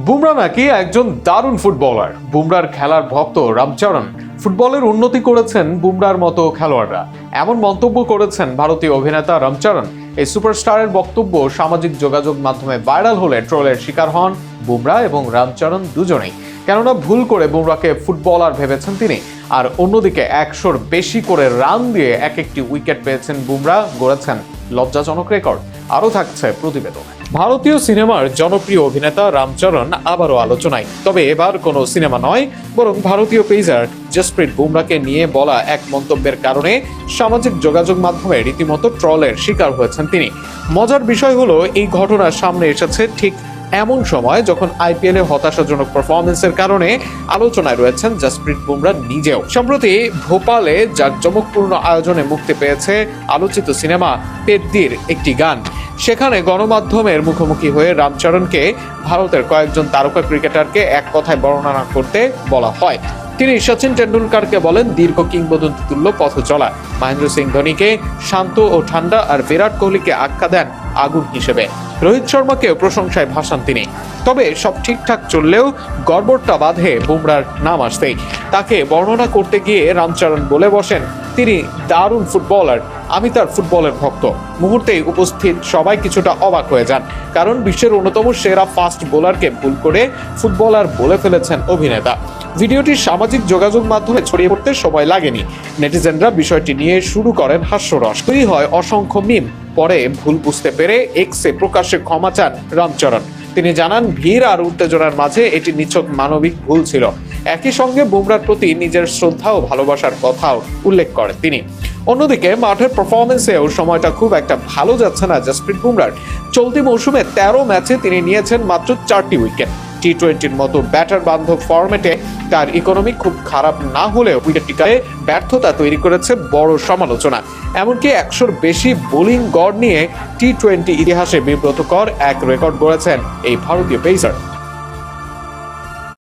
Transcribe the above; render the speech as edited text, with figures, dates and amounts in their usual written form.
বুমরা নাকি একজন দারুণ ফুটবলার। বুমরার খেলার ভক্ত রামচরণ। ফুটবলের উন্নতি করেছেন বুমরার মতো খেলোয়াড়রা, এমন মন্তব্য করেছেন ভারতীয় অভিনেতা রামচরণ। এই সুপারস্টারের বক্তব্য সামাজিক যোগাযোগ মাধ্যমে ভাইরাল হলে ট্রোলের শিকার হন বুমরা এবং রামচরণ দুজনেই। কেননা ভুল করে বুমরাকে ফুটবলার ভেবেছেন তিনি। আর অন্যদিকে 100-র বেশি করে রান দিয়ে এক একটি উইকেট পেয়েছেন বুমরা, গড়েছেন লজ্জাজনক রেকর্ড। আরও থাকছে প্রতিবেদনে। ভারতীয় সিনেমার জনপ্রিয় অভিনেতা রামচরণ আবারও আলোচনায়, তবে এবার কোনো সিনেমা নয়, বরং ভারতীয় পেসার জসপ্রীত বুমরাকে নিয়ে বলা এক মন্তব্যের কারণে সামাজিক যোগাযোগ মাধ্যমে রীতিমতো ট্রলের শিকার হয়েছেন তিনি। মজার বিষয় হলো, এই ঘটনা সামনে এসেছে ঠিক এমন সময় যখন আইপিএলে হতাশাজনক পারফরমেন্সের কারণে আলোচনায় রয়েছেন জসপ্রীত বুমরা নিজেও। সম্প্রতি ভোপালে জাঁকজমকপূর্ণ আয়োজনে মুক্তি পেয়েছে আলোচিত সিনেমা পেদ্দির একটি গান। সেখানে গণমাধ্যমের মুখোমুখি হয়ে রামচরণকে ভারতের কয়েকজন তারকা ক্রিকেটারকে এক কথায় বর্ণনা করতে বলা হয়। তিনি সচিন টেন্ডুলকারকে বলেন দীর্ঘ কিংবদন্তি তুল্য পথ চলা, মহেন্দ্র সিং ধোনিকে শান্ত ও ঠান্ডা, আর বিরাট কোহলিকে আখ্যা দেন আগুন হিসেবে। রোহিত শর্মাকেও প্রশংসায় ভাসান তিনি। তবে সব ঠিকঠাক চললেও গড়বড়টা বাঁধে বুমরার নাম আসতেই। তাকে বর্ণনা করতে গিয়ে রামচরণ বলে বসেন, তিনি দারুণ ফুটবলার, আমি তার ফুটবলের ভক্ত। মুহূর্তেই উপস্থিত সবাই কিছুটা অবাক হয়ে যান, কারণ বিশ্বের অন্যতম সেরা ফাস্ট বোলারকে ভুল করে ফুটবলার বলে ফেলেছেন অভিনেতা। ভিডিওটি সামাজিক যোগাযোগ মাধ্যমে ছড়িয়ে পড়তে সময় লাগেনি। নেটিজেনরা বিষয়টি নিয়ে শুরু করেন হাস্যরস, তৈরি হয় অসংখ্য মিম। পরে ভুল বুঝতে পেরে এক্সে প্রকাশ্যে ক্ষমা চান রামচরণ। তিনি জানান, ভিড় আর উত্তেজনার মাঝে এটি নিছক মানবিক ভুল ছিল। একই সঙ্গে বুমরার প্রতি নিজের শ্রদ্ধা ও ভালোবাসার কথাও উল্লেখ করেন তিনি। অন্যদিকে মাঠের পারফরমেন্সেও সময়টা খুব একটা ভালো যাচ্ছে না জসপ্রীত বুমরার। চলতি মৌসুমে 13 ম্যাচে তিনি নিয়েছেন মাত্র 4টি উইকেট। টি-20-র মতো ব্যাটার বান্ধব ফরম্যাটে তার ইকোনমি খুব খারাপ না হলেও উইকেট টিকায় ব্যর্থতা তৈরি করেছে বড় সমালোচনা। এমনকি 100-র বেশি বোলিং গড় নিয়ে টি-20 ইতিহাসে বিব্রতকর এক রেকর্ড গড়েছেন এই ভারতীয় পেসার।